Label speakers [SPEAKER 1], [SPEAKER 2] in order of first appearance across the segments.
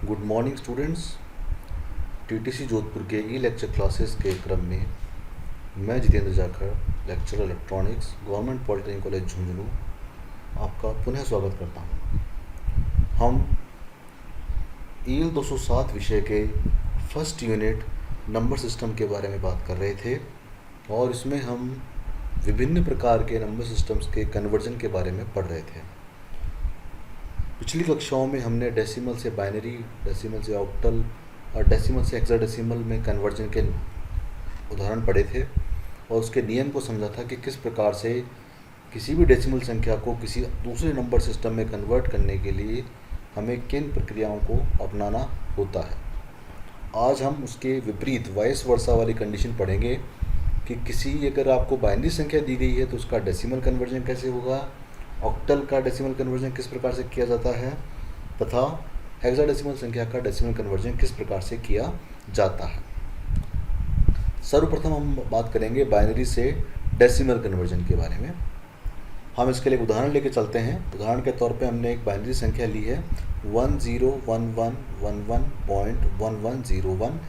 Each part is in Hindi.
[SPEAKER 1] Good morning students. TTC Jodhpur के ई लेक्चर क्लासेस के क्रम में मैं Jitendra Jakhar, lecturer electronics, government polytechnic college Jhunjhunu, आपका पुनः स्वागत करता हूं। हम ईएल 207 विषय के फर्स्ट यूनिट नंबर सिस्टम के बारे में बात कर रहे थे और इसमें हम विभिन्न प्रकार के नंबर सिस्टम्स के कन्वर्जन के बारे में पढ़ रहे थे। पिछली कक्षाओं में हमने डेसिमल से बाइनरी, डेसिमल से ऑक्टल और डेसिमल से हेक्साडेसिमल में कन्वर्जन के उदाहरण पढ़े थे और उसके नियम को समझा था कि किस प्रकार से किसी भी डेसिमल संख्या को किसी दूसरे नंबर सिस्टम में कन्वर्ट करने के लिए हमें किन प्रक्रियाओं को अपनाना होता है। आज हम उसके विपरीत वाइस वर्सा वाली कंडीशन पढ़ेंगे कि अगर आपको बाइनरी संख्या दी गई है तो उसका डेसिमल कन्वर्जन कैसे होगा, ऑक्टल का डेसिमल कन्वर्जन किस प्रकार से किया जाता है तथा हेक्साडेसिमल संख्या का डेसिमल कन्वर्जन किस प्रकार से किया जाता है। सर्वप्रथम हम बात करेंगे बाइनरी से डेसिमल कन्वर्जन के बारे में। हम इसके लिए एक उदाहरण लेके चलते हैं। उदाहरण के तौर पे हमने एक बाइनरी संख्या ली है 101111.1101।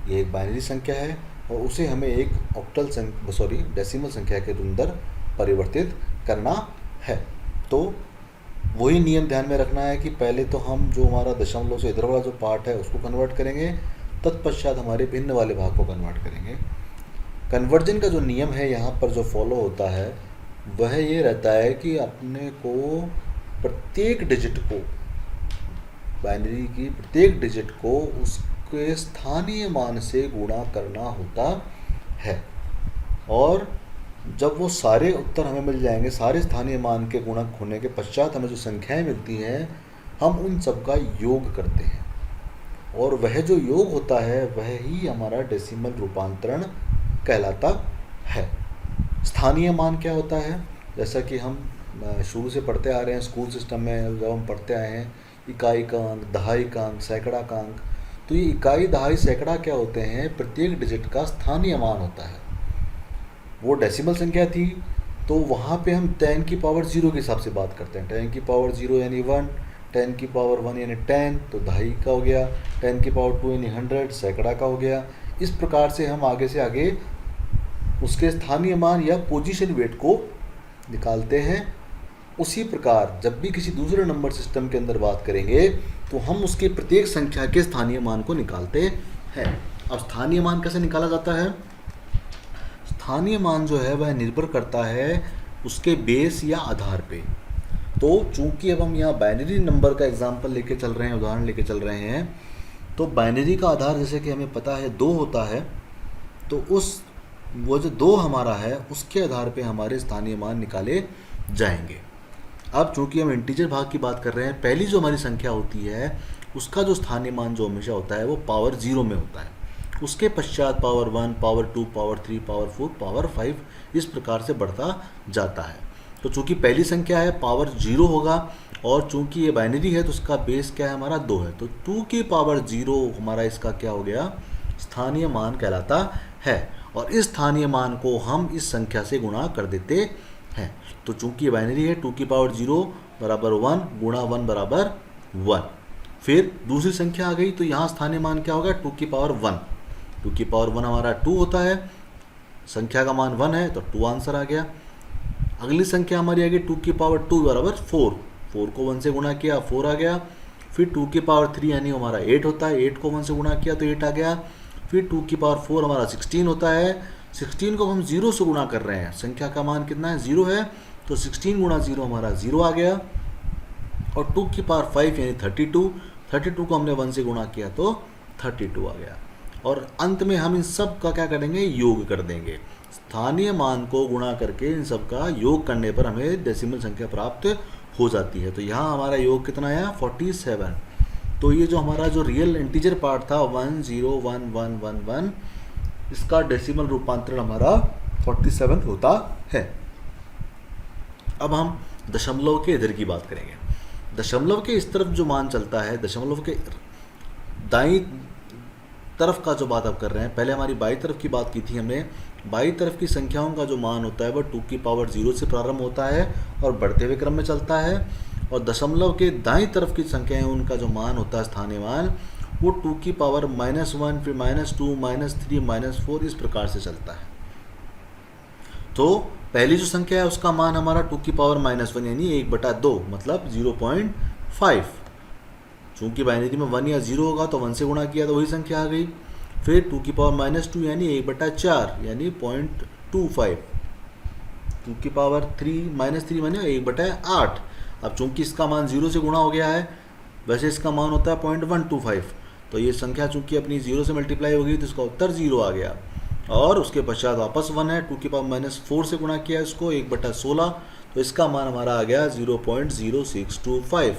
[SPEAKER 1] ये एक बाइनरी संख्या है और उसे हमें एक डेसिमल संख्या के अंदर परिवर्तित करना है। तो वही नियम ध्यान में रखना है कि पहले तो हम जो हमारा दशमलव से इधर वाला जो पार्ट है उसको कन्वर्ट करेंगे, तत्पश्चात हमारे भिन्न वाले भाग को कन्वर्ट करेंगे। कन्वर्जन का जो नियम है यहाँ पर जो फॉलो होता है वह ये रहता है कि अपने को प्रत्येक डिजिट को, बाइनरी की प्रत्येक डिजिट को उसके स्थानीय मान से गुणा करना होता है और जब वो सारे उत्तर हमें मिल जाएंगे, सारे स्थानीय मान के गुणक होने के पश्चात हमें जो संख्याएं मिलती हैं हम उन सब का योग करते हैं और वह जो योग होता है वह ही हमारा डेसिमल रूपांतरण कहलाता है। स्थानीय मान क्या होता है, जैसा कि हम शुरू से पढ़ते आ रहे हैं स्कूल सिस्टम में, जब हम पढ़ते आए हैं इकाई का अंक, दहाई का अंक, सैकड़ा का अंक। तो ये इकाई, दहाई, सैकड़ा क्या होते हैं, प्रत्येक डिजिट का स्थानीय मान होता है। वो डेसिमल संख्या थी तो वहाँ पे हम 10 की पावर 0 के हिसाब से बात करते हैं। 10 की पावर 0 यानी 1, 10 की पावर 1 यानी 10, तो दहाई का हो गया। 10 की पावर 2 यानी 100, सैकड़ा का हो गया। इस प्रकार से हम आगे से आगे उसके स्थानीय मान या पोजीशन वेट को निकालते हैं। उसी प्रकार जब भी किसी दूसरे नंबर सिस्टम के अंदर बात करेंगे तो हम उसके प्रत्येक संख्या के स्थानीय मान को निकालते हैं। अब स्थानीय मान कैसे निकाला जाता है? स्थानीय मान जो है वह निर्भर करता है उसके बेस या आधार पे। तो चूंकि अब हम यहाँ बाइनरी नंबर का एग्जांपल लेके चल रहे हैं, उदाहरण लेके चल रहे हैं, तो बाइनरी का आधार जैसे कि हमें पता है 2 होता है, तो वो जो 2 हमारा है उसके आधार पे हमारे स्थानीय मान निकाले जाएंगे। अब चूंकि हम इंटीजर भाग की बात कर रहे हैं, पहली जो हमारी संख्या होती है उसका जो स्थानीय मान जो हमेशा होता है वो पावर 0 में होता है। उसके पश्चात power 1, power 2, power 3, power 4, power 5 इस प्रकार से बढ़ता जाता है। तो चूंकि पहली संख्या है पावर 0 होगा और चूंकि ये बाइनरी है तो उसका बेस क्या है हमारा 2 है, तो 2 की पावर 0 हमारा इसका क्या हो गया, स्थानीय मान कहलाता है। और इस स्थानीय मान को हम इस संख्या से गुणा कर देते हैं। तो चूंकि ये बाइनरी है 2 की पावर 0 बराबर 1 गुणा 1 बराबर 1। फिर दूसरी संख्या आ गई तो यहाँ स्थानीय मान क्या होगा, 2 की पावर 1। 2 की पावर 1 हमारा 2 होता है, संख्या का मान 1 है तो 2 आंसर आ गया। अगली संख्या हमारी आ गई 2 की पावर 2 बराबर 4। 4 को 1 से गुणा किया 4 आ गया। फिर 2 की पावर 3 यानी हमारा 8 होता है, 8 को 1 से गुणा किया तो 8 आ गया। फिर 2 की पावर 4 हमारा 16 होता है, 16 को हम 0 से गुणा कर रहे हैं, संख्या का मान कितना है 0 है, तो 16 गुणा 0 हमारा 0 आ गया। और 2 की पावर 5 यानी 32 को हमने 1 से गुणा किया तो 32 आ गया। और अंत में हम इन सब का क्या करेंगे, योग कर देंगे। स्थानीय मान को गुणा करके इन सब का योग करने पर हमें डेसिमल संख्या प्राप्त हो जाती है। तो यहाँ हमारा योग कितना आया, 47। तो ये जो हमारा जो रियल इंटीजर पार्ट था 101111, इसका डेसिमल रूपांतरण हमारा 47 होता है। अब हम दशमलव के इधर की बात करेंगे। दशमलव के इस तरफ जो मान चलता है, दशमलव के दाईं तरफ का जो बात आप कर रहे हैं, पहले हमारी बाई तरफ की बात की थी हमने। बाई तरफ की संख्याओं का जो मान होता है वह 2 की पावर 0 से प्रारंभ होता है और बढ़ते हुए क्रम में चलता है। और दशमलव के दाईं तरफ की संख्याएं उनका जो मान होता है स्थानीय मान वो 2 की पावर -1 फिर -2 -3 -4 इस प्रकार से चलता है। तो पहली जो संख्या है उसका मान हमारा 2 की पावर -1 यानी 1/2 मतलब 0.5। चूंकि बाइनरी में 1 या 0 होगा तो 1 से गुणा किया तो वही संख्या आ गई। फिर 2 की पावर -2 यानी 1/4 यानी 0.25। 2 की पावर -3 माने 1/8। अब चूंकि इसका मान 0 से गुणा हो गया है, वैसे इसका मान होता है 0.125, तो ये संख्या चूंकि अपनी 0 से मल्टीप्लाई हो गई तो इसका उत्तर 0 आ गया। और उसके पश्चात वापस 1 है, 2 की पावर -4 से गुणा किया इसको 1/16, तो इसका मान हमारा आ गया 0.0625।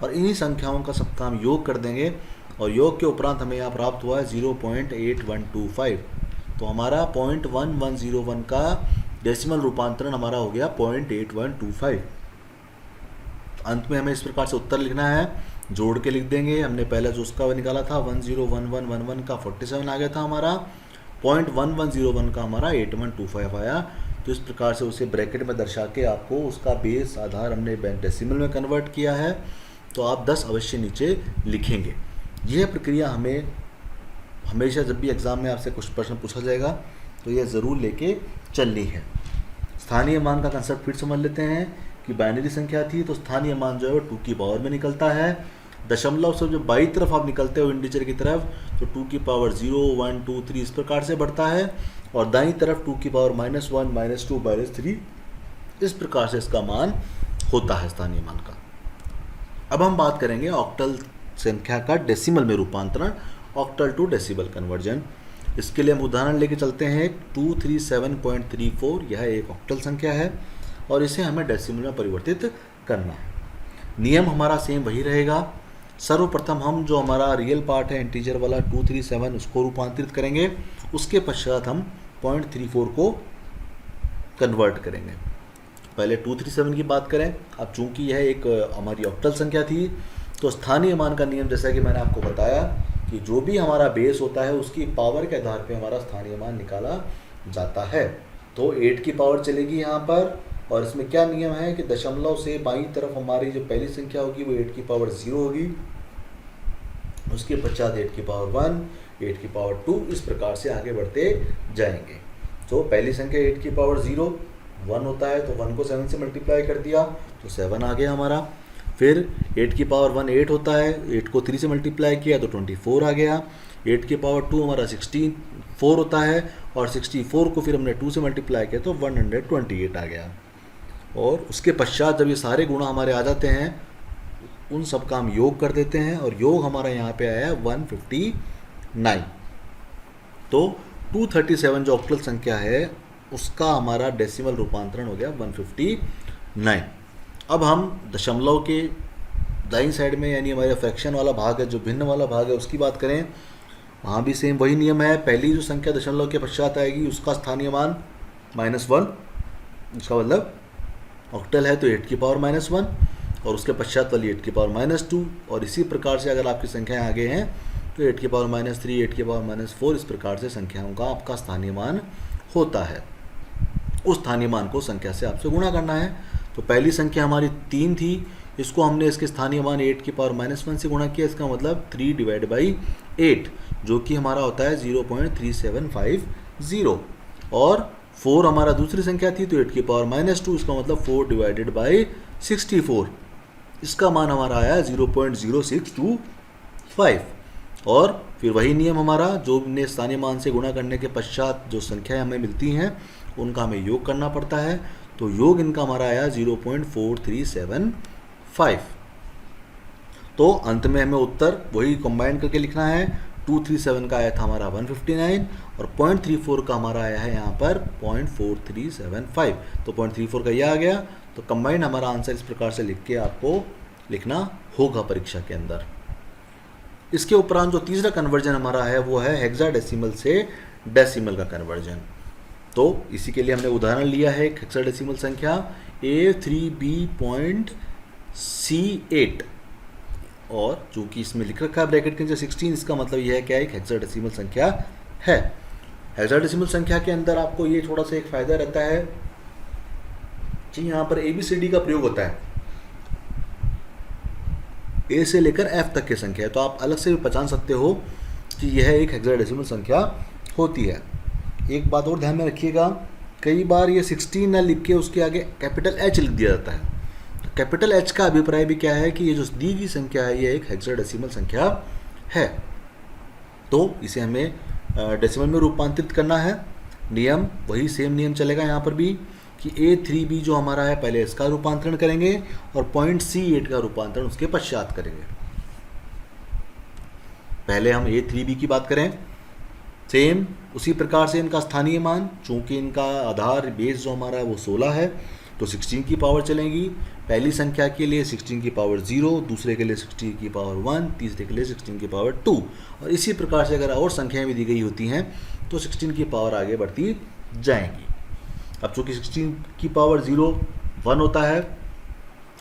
[SPEAKER 1] और इन्हीं संख्याओं का सबका हम योग कर देंगे और योग के उपरांत हमें यहाँ प्राप्त हुआ है 0.8125। तो हमारा 0.1101 का डेसिमल रूपांतरण हमारा हो गया 0.8125। अंत में हमें इस प्रकार से उत्तर लिखना है, जोड़ के लिख देंगे। हमने पहले जो उसका निकाला था 101111 का 47 आ गया था हमारा, 0.1101 का हमारा 8125 आया। तो इस प्रकार से उसे ब्रैकेट में दर्शा के आपको उसका बेस आधार हमने डेसिमल में कन्वर्ट किया है, तो आप 10 अवश्य नीचे लिखेंगे। यह प्रक्रिया हमें हमेशा जब भी एग्ज़ाम में आपसे कुछ प्रश्न पूछा जाएगा तो यह ज़रूर लेके चलनी है। स्थानीय मान का कंसेप्ट फिर समझ लेते हैं कि बाइनरी संख्या थी तो स्थानीय मान जो है वो 2 की पावर में निकलता है। दशमलव से जब बाई तरफ आप निकलते हो इंटीजर की तरफ तो 2 की पावर 0 1 2 3 इस प्रकार से बढ़ता है, और दाईं तरफ 2 की पावर -1 -2 -3 इस प्रकार से इसका मान होता है स्थानीय मान का। अब हम बात करेंगे ऑक्टल संख्या का डेसिमल में रूपांतरण, ऑक्टल टू डेसिमल कन्वर्जन। इसके लिए हम उदाहरण लेके चलते हैं 237.34। यह एक ऑक्टल संख्या है और इसे हमें डेसिमल में परिवर्तित करना है। नियम हमारा सेम वही रहेगा। सर्वप्रथम हम जो हमारा रियल पार्ट है इंटीजर वाला 237 उसको रूपांतरित करेंगे, उसके पश्चात हम 0.34 को कन्वर्ट करेंगे। पहले 237 की बात करें। अब चूंकि यह एक हमारी ऑक्टल संख्या थी तो स्थानीय मान का नियम जैसा कि मैंने आपको बताया कि जो भी हमारा बेस होता है उसकी पावर के आधार पे हमारा स्थानीय मान निकाला जाता है। तो 8 की पावर चलेगी यहाँ पर, और इसमें क्या नियम है कि दशमलव से बाईं तरफ हमारी जो पहली संख्या होगी वो 8 की पावर 0 होगी, उसके पश्चात 8 की पावर 1, 8 की पावर 2 इस प्रकार से आगे बढ़ते जाएंगे। तो पहली संख्या 8 की पावर 0 1 होता है तो 1 को 7 से मल्टीप्लाई कर दिया तो 7 आ गया हमारा। फिर 8 की पावर 1 8 होता है, 8 को 3 से मल्टीप्लाई किया तो 24 आ गया। 8 की पावर 2 हमारा 64 होता है, और 64 को फिर हमने 2 से मल्टीप्लाई किया तो 128 आ गया। और उसके पश्चात जब ये सारे गुणा हमारे आ जाते हैं उन सब का हम योग कर देते हैं, और योग हमारा यहाँ पे आया है 159। तो 237 जो ऑक्टल संख्या है उसका हमारा डेसिमल रूपांतरण हो गया 159। अब हम दशमलव के दाईं साइड में यानी हमारे फ्रैक्शन वाला भाग है, जो भिन्न वाला भाग है, उसकी बात करें। वहाँ भी सेम वही नियम है। पहली जो संख्या दशमलव के पश्चात आएगी उसका स्थानीय मान -1, इसका मतलब ऑक्टल है तो 8 की पावर -1, और उसके पश्चात वाली 8 की पावर -2, और इसी प्रकार से अगर आपकी संख्याएं आगे हैं तो 8 की पावर -3, 8 की पावर -4 इस प्रकार से संख्याओं का आपका स्थानीय मान होता है। उस स्थानीय मान को संख्या से आपसे गुणा करना है। तो पहली संख्या हमारी 3 थी, इसको हमने इसके स्थानीय मान 8 की पावर -1 से गुणा किया, इसका मतलब 3/8 जो कि हमारा होता है 0.3750। और 4 हमारा दूसरी संख्या थी तो 8 की पावर -2, इसका मतलब 4/64, इसका मान हमारा आया 0.0625। और फिर वही नियम हमारा, जो हमने स्थानीय मान से गुणा करने के पश्चात जो संख्याएं हमें मिलती हैं उनका हमें योग करना पड़ता है। तो योग इनका हमारा आया 0.4375। तो अंत में हमें उत्तर वही कंबाइन करके लिखना है। 237 का आया था हमारा 159, और 0.34 का हमारा आया है यहाँ पर 0.4375। तो 0.34 का यह आ गया। तो कंबाइन हमारा आंसर इस प्रकार से लिख के आपको लिखना होगा परीक्षा के अंदर। इसके उपरांत जो तीसरा कन्वर्जन हमारा है वो है हेक्साडेसिमल से डेसिमल का कन्वर्जन। तो इसी के लिए हमने उदाहरण लिया है एक हेक्साडेसिमल संख्या A3B.C8, और चूंकि इसमें लिख रखा है ब्रैकेट के नीचे 16, इसका मतलब यह है क्या एक हेक्साडेसिमल संख्या है। हेक्साडेसिमल संख्या के अंदर आपको ये थोड़ा सा एक फ़ायदा रहता है कि यहाँ पर ABCD का प्रयोग होता है। ए से लेकर एफ तक की संख्या है, तो आप अलग से भी पहचान सकते हो कि यह एक हेक्साडेसिमल संख्या होती है। एक बात और ध्यान में रखिएगा, कई बार ये 16 ना लिख के उसके आगे कैपिटल एच लिख दिया जाता है। तो कैपिटल एच का अभिप्राय भी क्या है कि ये जो दी गई संख्या है ये एक हेक्साडेसिमल संख्या है, तो इसे हमें डेसिमल में रूपांतरित करना है। नियम वही सेम नियम चलेगा यहाँ पर भी कि A3B जो हमारा है पहले इसका रूपांतरण करेंगे और पॉइंट C8 का रूपांतरण उसके पश्चात करेंगे। पहले हम A3B की बात करें, सेम उसी प्रकार से इनका स्थानीय मान, चूंकि इनका आधार बेस जो हमारा है वो 16 है, तो 16 की पावर चलेगी। पहली संख्या के लिए 16 की पावर 0, दूसरे के लिए 16 की पावर 1, तीसरे के लिए 16 की पावर 2, और इसी प्रकार से अगर और संख्याएं भी दी गई होती हैं तो 16 की पावर आगे बढ़ती जाएंगी। अब चूँकि 16 की पावर 0 1 होता है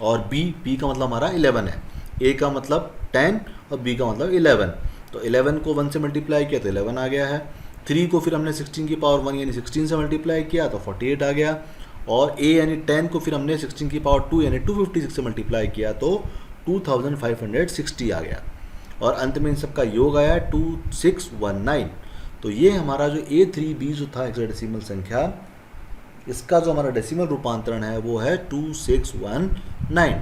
[SPEAKER 1] और B का मतलब हमारा 11 है, A का मतलब 10 और B का मतलब 11, तो 11 को 1 से मल्टीप्लाई किया तो 11 आ गया है। 3 को फिर हमने 16 की पावर 1 यानी 16 से मल्टीप्लाई किया तो 48 आ गया, और A यानी 10 को फिर हमने 16 की पावर 2 यानी 256 से मल्टीप्लाई किया तो 2560 आ गया, और अंत में इन सबका योग आया 2619। तो ये हमारा जो A3B जो था हेक्साडेसिमल संख्या, इसका जो हमारा डेसिमल रूपांतरण है वो है 2619।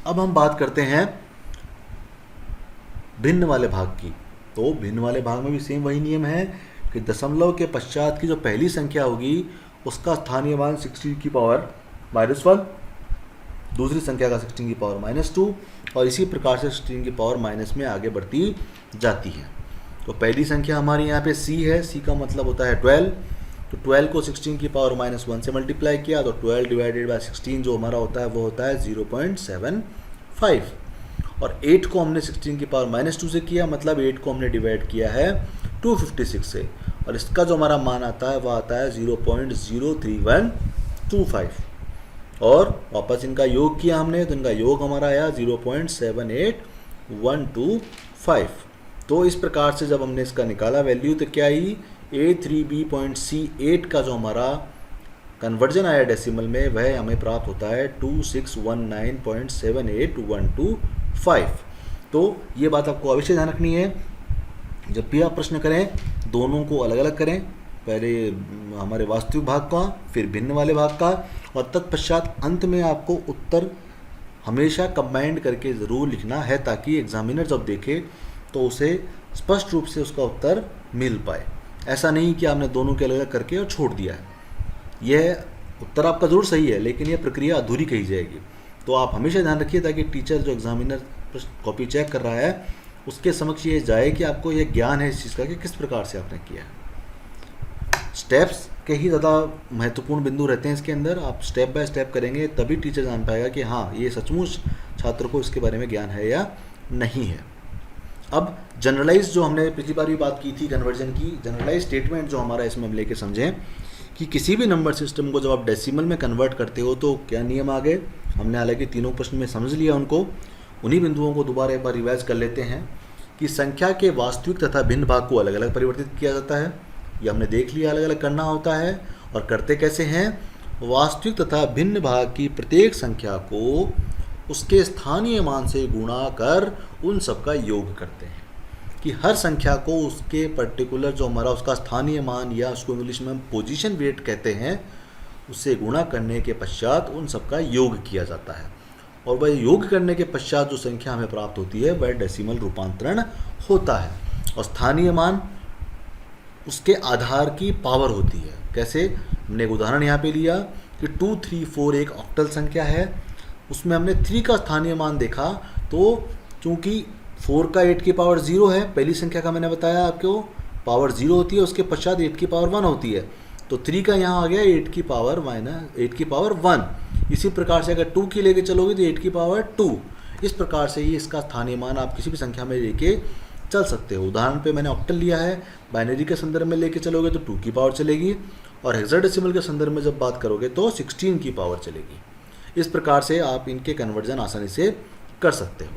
[SPEAKER 1] अब हम बात करते हैं भिन्न वाले भाग की। तो भिन्न वाले भाग में भी सेम वही नियम है कि दशमलव के पश्चात की जो पहली संख्या होगी उसका स्थानीय मान 16 की पावर -1, दूसरी संख्या का 16 की पावर -2, और इसी प्रकार से 16 की पावर माइनस में आगे बढ़ती जाती है। तो पहली संख्या हमारी यहाँ पे C है, C का मतलब होता है 12, तो 12 को 16 की पावर -1 से मल्टीप्लाई किया तो 12 डिवाइडेड बाय 16 जो हमारा होता है वो होता है 0.75, और 8 को हमने 16 की पावर -2 से किया, मतलब 8 को हमने डिवाइड किया है 256 से, और इसका जो हमारा मान आता है वह आता है 0.03125, और वापस इनका योग किया हमने तो इनका योग हमारा आया 0.78125। तो इस प्रकार से जब हमने इसका निकाला वैल्यू तो क्या आई, A3B.C8 का जो हमारा कन्वर्जन आया डेसिमल में वह हमें प्राप्त होता है 2619.78125। तो ये बात आपको अवश्य ध्यान रखनी है, जब भी आप प्रश्न करें दोनों को अलग अलग करें, पहले हमारे वास्तविक भाग का फिर भिन्न वाले भाग का, और तत्पश्चात अंत में आपको उत्तर हमेशा कंबाइंड करके ज़रूर लिखना है ताकि एग्जामिनर जब देखे तो उसे स्पष्ट रूप से उसका उत्तर मिल पाए। ऐसा नहीं कि आपने दोनों के अलग अलग करके और छोड़ दिया है, यह उत्तर आपका ज़रूर सही है लेकिन यह प्रक्रिया अधूरी कही जाएगी। तो आप हमेशा ध्यान रखिए ताकि टीचर जो एग्जामिनर कॉपी चेक कर रहा है उसके समक्ष ये जाए कि आपको यह ज्ञान है इस चीज़ का कि किस प्रकार से आपने किया है। स्टेप्स के ही ज़्यादा महत्वपूर्ण बिंदु रहते हैं इसके अंदर, आप स्टेप बाय स्टेप करेंगे तभी टीचर जान पाएगा कि हाँ ये सचमुच छात्र को इसके बारे में ज्ञान है या नहीं है। अब जनरलाइज जो हमने पिछली बार भी बात की थी कन्वर्जन की, जनरलाइज स्टेटमेंट जो हमारा इसमें हम लेके समझें कि किसी भी नंबर सिस्टम को जब आप डेसिमल में कन्वर्ट करते हो तो क्या नियम आ गए, हमने हालांकि तीनों प्रश्न में समझ लिया उनको, उन्हीं बिंदुओं को दोबारा एक बार रिवाइज कर लेते हैं कि संख्या के वास्तविक तथा भिन्न भाग को अलग अलग परिवर्तित किया जाता है, ये हमने देख लिया अलग अलग करना होता है, और करते कैसे हैं, वास्तविक तथा भिन्न भाग की प्रत्येक संख्या को उसके स्थानीय मान से गुणा कर उन सब का योग करते हैं, कि हर संख्या को उसके पर्टिकुलर जो हमारा उसका स्थानीय मान या उसको इंग्लिश में हम पोजीशन वेट कहते हैं उससे गुणा करने के पश्चात उन सब का योग किया जाता है, और वह योग करने के पश्चात जो संख्या हमें प्राप्त होती है वह डेसिमल रूपांतरण होता है। और स्थानीय मान उसके आधार की पावर होती है। कैसे, हमने एक उदाहरण यहाँ पे लिया कि 2, 3, 4 एक ऑक्टल संख्या है, उसमें हमने 3 का स्थानीय मान देखा, तो चूँकि 4 का 8 की पावर 0 है, पहली संख्या का मैंने बताया आपको पावर 0 होती है, उसके पश्चात 8 की पावर 1 होती है, तो 3 का यहाँ आ गया 8 की पावर 1। इसी प्रकार से अगर 2 की लेके चलोगे तो 8 की पावर 2। इस प्रकार से ही इसका स्थानीय मान आप किसी भी संख्या में लेके चल सकते हो। उदाहरण पे मैंने ऑक्टल लिया है, बाइनरी के संदर्भ में लेके चलोगे तो 2 की पावर चलेगी, और हेक्साडेसिमल के संदर्भ में जब बात करोगे तो 16 की पावर चलेगी। इस प्रकार से आप इनके कन्वर्जन आसानी से कर सकते हो।